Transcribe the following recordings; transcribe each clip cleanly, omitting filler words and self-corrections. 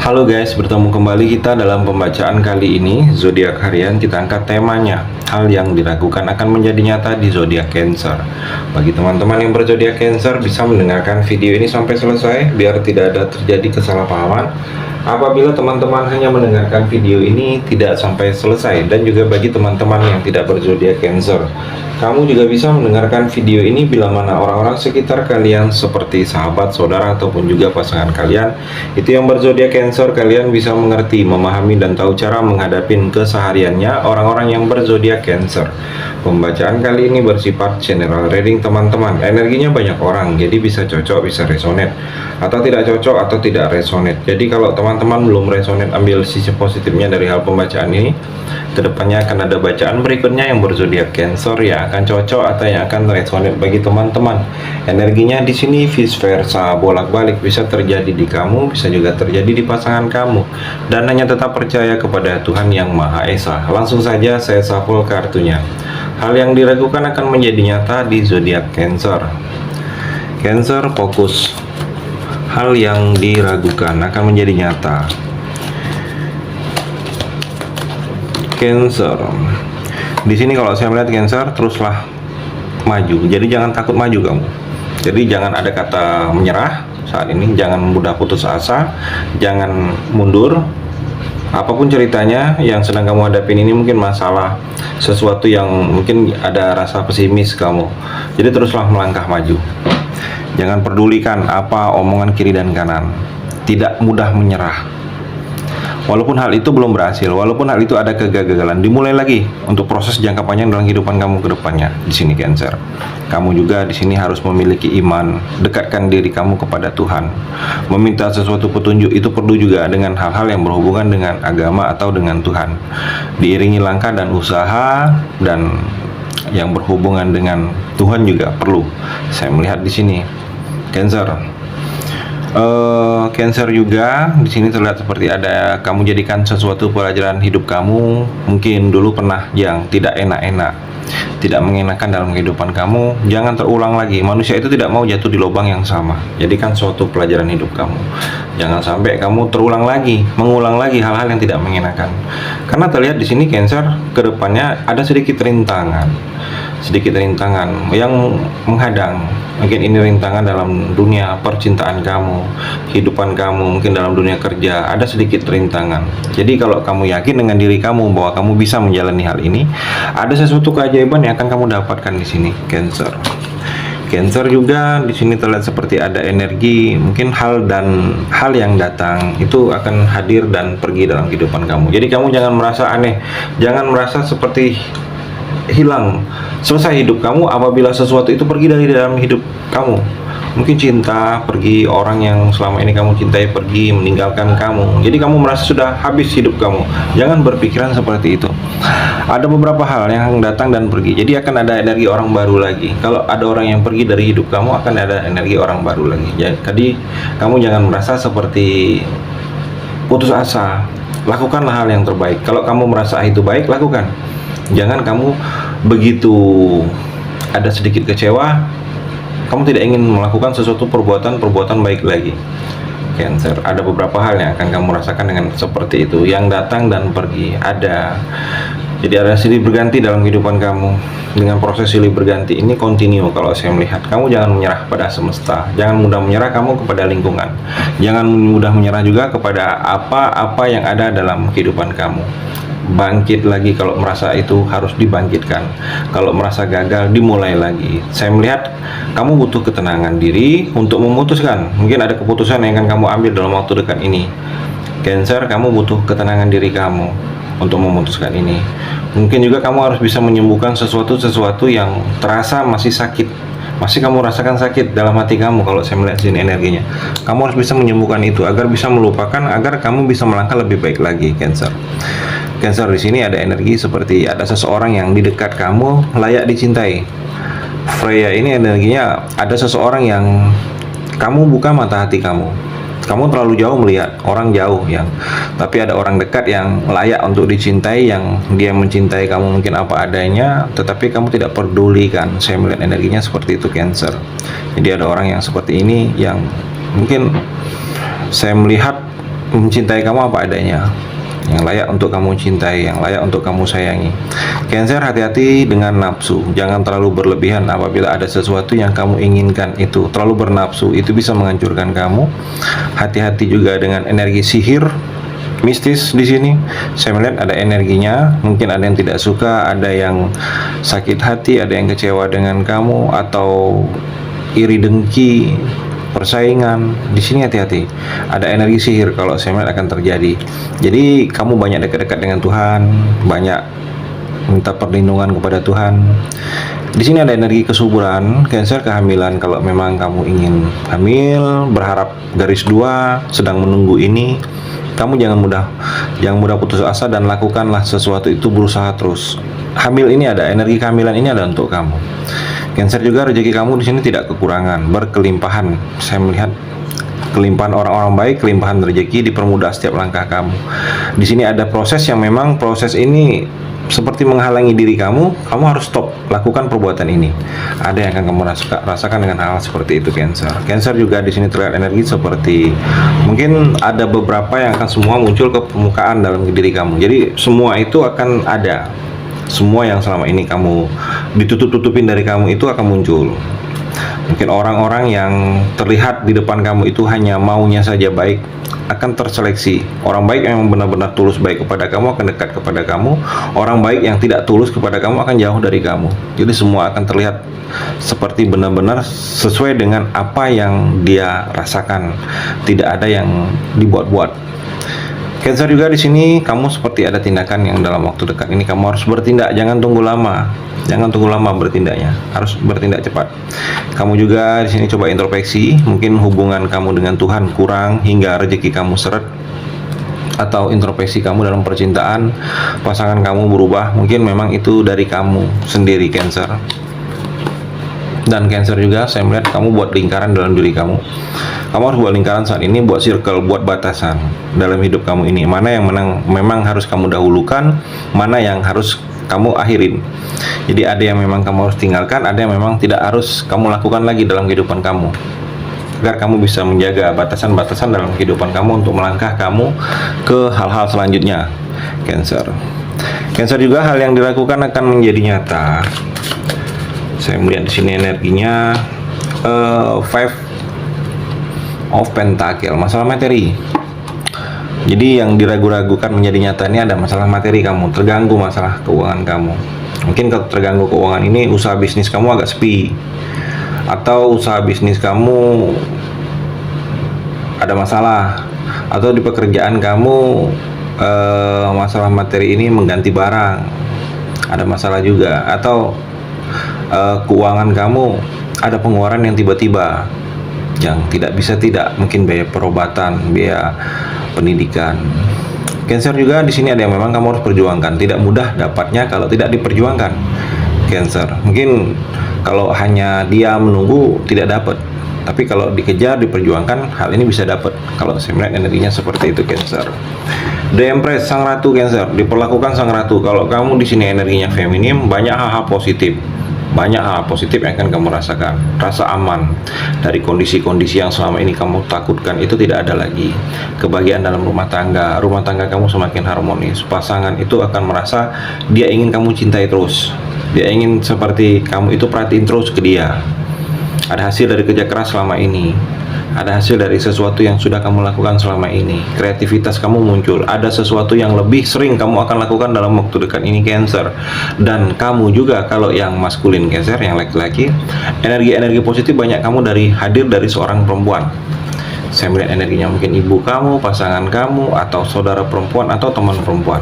Halo guys, bertemu kembali kita dalam pembacaan kali ini. Zodiak harian kita angkat temanya, hal yang diragukan akan menjadi nyata di zodiak Cancer. Bagi teman-teman yang berzodiak Cancer bisa mendengarkan video ini sampai selesai biar tidak ada terjadi kesalahpahaman. Apabila teman-teman hanya mendengarkan video ini tidak sampai selesai, dan juga bagi teman-teman yang tidak berzodiak Cancer, kamu juga bisa mendengarkan video ini bila mana orang-orang sekitar kalian seperti sahabat, saudara, ataupun juga pasangan kalian itu yang berzodiak Cancer, kalian bisa mengerti, memahami, dan tahu cara menghadapi kesehariannya orang-orang yang berzodiak Cancer. Pembacaan kali ini bersifat general reading teman-teman. Energinya banyak orang, jadi bisa cocok, bisa resonate, atau tidak cocok, atau tidak resonate. Jadi kalau teman-teman belum resonate, ambil sisi positifnya dari hal pembacaan ini. Kedepannya akan ada bacaan berikutnya yang berzodiak Cancer yang akan cocok atau yang akan resonate bagi teman-teman. Energinya di sini vice versa, bolak-balik, bisa terjadi di kamu, bisa juga terjadi di pasangan kamu. Dan hanya tetap percaya kepada Tuhan Yang Maha Esa. Langsung saja saya shuffle kartunya. Hal yang diragukan akan menjadi nyata di zodiak Cancer. Cancer fokus. Hal yang diragukan akan menjadi nyata. Cancer. Di sini kalau saya melihat Cancer, teruslah maju. Jadi jangan takut maju kamu. Jadi jangan ada kata menyerah saat ini, jangan mudah putus asa, jangan mundur. Apapun ceritanya yang sedang kamu hadapin ini, mungkin masalah sesuatu yang mungkin ada rasa pesimis kamu. Jadi teruslah melangkah maju. Jangan pedulikan apa omongan kiri dan kanan. Tidak mudah menyerah. Walaupun hal itu belum berhasil, walaupun hal itu ada kegagalan, dimulai lagi untuk proses jangka panjang dalam kehidupan kamu ke depannya. Di sini Cancer, kamu juga di sini harus memiliki iman, dekatkan diri kamu kepada Tuhan. Meminta sesuatu petunjuk itu perlu juga dengan hal-hal yang berhubungan dengan agama atau dengan Tuhan. Diiringi langkah dan usaha dan yang berhubungan dengan Tuhan juga perlu. Saya melihat di sini Cancer. Cancer juga di sini terlihat seperti ada kamu jadikan sesuatu pelajaran hidup kamu. Mungkin dulu pernah yang tidak enak-enak, tidak mengenakan dalam kehidupan kamu, jangan terulang lagi. Manusia itu tidak mau jatuh di lubang yang sama. Jadikan suatu pelajaran hidup kamu. Jangan sampai kamu terulang lagi, mengulang lagi hal-hal yang tidak mengenakan. Karena terlihat di sini Cancer kedepannya ada sedikit rintangan yang menghadang. Mungkin ini rintangan dalam dunia percintaan kamu, kehidupan kamu, mungkin dalam dunia kerja ada sedikit rintangan. Jadi kalau kamu yakin dengan diri kamu bahwa kamu bisa menjalani hal ini, ada sesuatu keajaiban yang akan kamu dapatkan di sini Cancer. Cancer juga di sini terlihat seperti ada energi, mungkin hal yang datang itu akan hadir dan pergi dalam kehidupan kamu. Jadi kamu jangan merasa aneh, jangan merasa seperti hilang, selesai hidup kamu apabila sesuatu itu pergi dari dalam hidup kamu. Mungkin cinta pergi, orang yang selama ini kamu cintai pergi, meninggalkan kamu. Jadi kamu merasa sudah habis hidup kamu. Jangan berpikiran seperti itu. Ada beberapa hal yang datang dan pergi. Jadi akan ada energi orang baru lagi. Kalau ada orang yang pergi dari hidup kamu, akan ada energi orang baru lagi. Jadi kamu jangan merasa seperti putus asa. Lakukanlah hal yang terbaik. Kalau kamu merasa itu baik, lakukan. Jangan kamu begitu ada sedikit kecewa, kamu tidak ingin melakukan sesuatu perbuatan baik lagi. Cancer, ada beberapa hal yang akan kamu rasakan dengan seperti itu, yang datang dan pergi ada. Jadi ada silih berganti dalam kehidupan kamu. Dengan proses silih berganti ini continue. Kalau saya melihat, kamu jangan menyerah pada semesta, jangan mudah menyerah kamu kepada lingkungan, jangan mudah menyerah juga kepada apa-apa yang ada dalam kehidupan kamu. Bangkit lagi kalau merasa itu harus dibangkitkan. Kalau merasa gagal, dimulai lagi. Saya melihat kamu butuh ketenangan diri untuk memutuskan. Mungkin ada keputusan yang akan kamu ambil dalam waktu dekat ini. Cancer, kamu butuh ketenangan diri kamu untuk memutuskan ini. Mungkin juga kamu harus bisa menyembuhkan sesuatu yang terasa masih sakit. Masih kamu rasakan sakit dalam hati kamu. Kalau saya melihat sini energinya, kamu harus bisa menyembuhkan itu agar bisa melupakan, agar kamu bisa melangkah lebih baik lagi. Cancer di sini ada energi seperti ada seseorang yang di dekat kamu layak dicintai. Freya ini energinya ada seseorang yang kamu buka mata hati kamu. Kamu terlalu jauh melihat orang jauh tapi ada orang dekat yang layak untuk dicintai, yang dia mencintai kamu mungkin apa adanya, tetapi kamu tidak pedulikan. Saya melihat energinya seperti itu Cancer. Jadi ada orang yang seperti ini yang mungkin saya melihat mencintai kamu apa adanya, yang layak untuk kamu cintai, yang layak untuk kamu sayangi. Cancer, hati-hati dengan nafsu, jangan terlalu berlebihan. Apabila ada sesuatu yang kamu inginkan itu terlalu bernafsu, itu bisa menghancurkan kamu. Hati-hati juga dengan energi sihir mistis di sini. Saya melihat ada energinya, mungkin ada yang tidak suka, ada yang sakit hati, ada yang kecewa dengan kamu, atau iri dengki, persaingan. Di sini hati-hati, ada energi sihir kalau saya melihat akan terjadi. Jadi kamu banyak dekat-dekat dengan Tuhan, banyak minta perlindungan kepada Tuhan. Di sini ada energi kesuburan, Cancer, kehamilan. Kalau memang kamu ingin hamil, berharap garis 2, sedang menunggu ini, kamu jangan mudah putus asa dan lakukanlah sesuatu itu, berusaha terus. Hamil ini ada, energi kehamilan ini ada untuk kamu. Cancer juga, rezeki kamu di sini tidak kekurangan, berkelimpahan. Saya melihat kelimpahan orang-orang baik, kelimpahan rezeki, dipermudah setiap langkah kamu. Di sini ada proses yang memang proses ini seperti menghalangi diri kamu harus stop lakukan perbuatan ini. Ada yang akan kamu rasakan dengan hal seperti itu, Cancer. Cancer juga di sini terlihat energi seperti mungkin ada beberapa yang akan semua muncul ke permukaan dalam diri kamu. Jadi semua itu akan ada. Semua yang selama ini kamu ditutup-tutupin dari kamu itu akan muncul. Mungkin orang-orang yang terlihat di depan kamu itu hanya maunya saja baik akan terseleksi. Orang baik yang benar-benar tulus baik kepada kamu akan dekat kepada kamu. Orang baik yang tidak tulus kepada kamu akan jauh dari kamu. Jadi semua akan terlihat seperti benar-benar sesuai dengan apa yang dia rasakan. Tidak ada yang dibuat-buat. Cancer juga di sini kamu seperti ada tindakan yang dalam waktu dekat ini kamu harus bertindak, jangan tunggu lama. Jangan tunggu lama bertindaknya, harus bertindak cepat. Kamu juga di sini coba introspeksi, mungkin hubungan kamu dengan Tuhan kurang hingga rezeki kamu seret, atau introspeksi kamu dalam percintaan, pasangan kamu berubah, mungkin memang itu dari kamu sendiri, Cancer. Dan Cancer juga saya melihat kamu buat lingkaran dalam diri kamu. Kamu harus buat lingkaran saat ini, buat circle, buat batasan dalam hidup kamu ini. Mana yang memang harus kamu dahulukan, mana yang harus kamu akhirin. Jadi ada yang memang kamu harus tinggalkan, ada yang memang tidak harus kamu lakukan lagi dalam kehidupan kamu, agar kamu bisa menjaga batasan-batasan dalam kehidupan kamu untuk melangkah kamu ke hal-hal selanjutnya, Cancer. Cancer juga hal yang dilakukan akan menjadi nyata. Saya melihat di sini energinya Five of Pentacle, masalah materi. Jadi yang diragu-ragukan menjadi nyata ini ada masalah materi kamu, terganggu masalah keuangan kamu. Mungkin kalau terganggu keuangan ini usaha bisnis kamu agak sepi, atau usaha bisnis kamu ada masalah, atau di pekerjaan kamu masalah materi ini mengganti barang, ada masalah juga, atau keuangan kamu ada pengeluaran yang tiba-tiba yang tidak bisa mungkin biaya perobatan, biaya pendidikan. Cancer juga di sini ada yang memang kamu harus perjuangkan, tidak mudah dapatnya kalau tidak diperjuangkan, Cancer. Mungkin kalau hanya dia menunggu tidak dapat, tapi kalau dikejar, diperjuangkan, hal ini bisa dapat. Kalau saya melihat energinya seperti itu, Cancer. The Empress, Sang Ratu, Cancer, diperlakukan Sang Ratu. Kalau kamu di sini energinya feminim, banyak hal-hal positif. Banyak hal positif yang akan kamu rasakan. Rasa aman dari kondisi-kondisi yang selama ini kamu takutkan itu tidak ada lagi. Kebahagiaan dalam rumah tangga kamu semakin harmonis. Pasangan itu akan merasa dia ingin kamu cintai terus. Dia ingin seperti kamu itu perhatiin terus ke dia. Ada hasil dari kerja keras selama ini. Ada hasil dari sesuatu yang sudah kamu lakukan selama ini. Kreativitas kamu muncul. Ada sesuatu yang lebih sering kamu akan lakukan dalam waktu dekat ini, Cancer. Dan kamu juga kalau yang maskulin, Cancer, yang laki-laki, energi-energi positif banyak kamu hadir dari seorang perempuan. Saya melihat energinya mungkin ibu kamu, pasangan kamu, atau saudara perempuan, atau teman perempuan.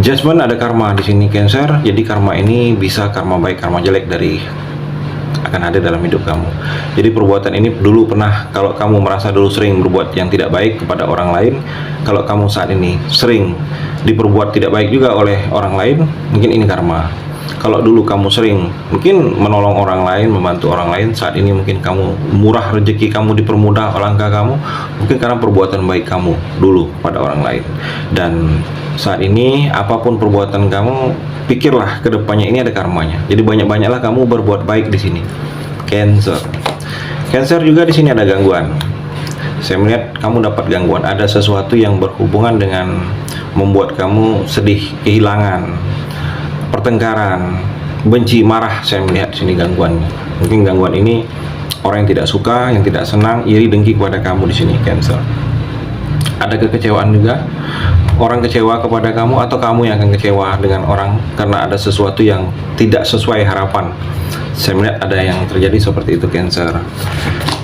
Judgment, ada karma di sini, Cancer. Jadi karma ini bisa karma baik, karma jelek akan ada dalam hidup kamu. Jadi perbuatan ini dulu pernah, kalau kamu merasa dulu sering berbuat yang tidak baik kepada orang lain, kalau kamu saat ini sering diperbuat tidak baik juga oleh orang lain, mungkin ini karma. Kalau dulu kamu sering mungkin menolong orang lain, membantu orang lain, saat ini mungkin kamu murah rezeki kamu, dipermudah langkah kamu, mungkin karena perbuatan baik kamu dulu pada orang lain. Dan saat ini apapun perbuatan kamu, pikirlah ke depannya ini ada karmanya. Jadi banyak-banyaklah kamu berbuat baik di sini, Cancer. Cancer juga di sini ada gangguan. Saya melihat kamu dapat gangguan, ada sesuatu yang berhubungan dengan membuat kamu sedih, kehilangan, pertengkaran, benci, marah. Saya melihat sini gangguan. Mungkin gangguan ini orang yang tidak suka, yang tidak senang, iri, dengki kepada kamu di sini, Cancer. Ada kekecewaan juga, orang kecewa kepada kamu atau kamu yang akan kecewa dengan orang karena ada sesuatu yang tidak sesuai harapan. Saya melihat ada yang terjadi seperti itu, Cancer.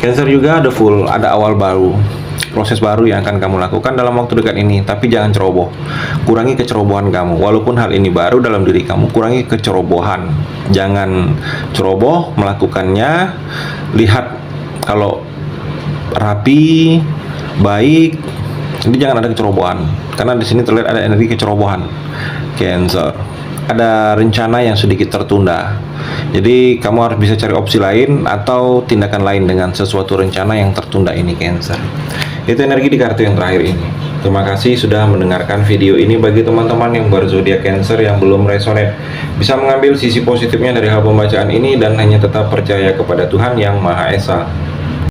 Cancer juga ada full, ada awal baru, proses baru yang akan kamu lakukan dalam waktu dekat ini. Tapi jangan ceroboh, kurangi kecerobohan kamu. Walaupun hal ini baru dalam diri kamu, kurangi kecerobohan. Jangan ceroboh melakukannya. Lihat kalau rapi, baik. Jadi jangan ada kecerobohan, karena di sini terlihat ada energi kecerobohan, Cancer. Ada rencana yang sedikit tertunda. Jadi kamu harus bisa cari opsi lain atau tindakan lain dengan sesuatu rencana yang tertunda ini, Cancer. Itu energi di kartu yang terakhir ini. Terima kasih sudah mendengarkan video ini. Bagi teman-teman yang berzodiak Cancer yang belum resonate, bisa mengambil sisi positifnya dari hal pembacaan ini dan hanya tetap percaya kepada Tuhan Yang Maha Esa.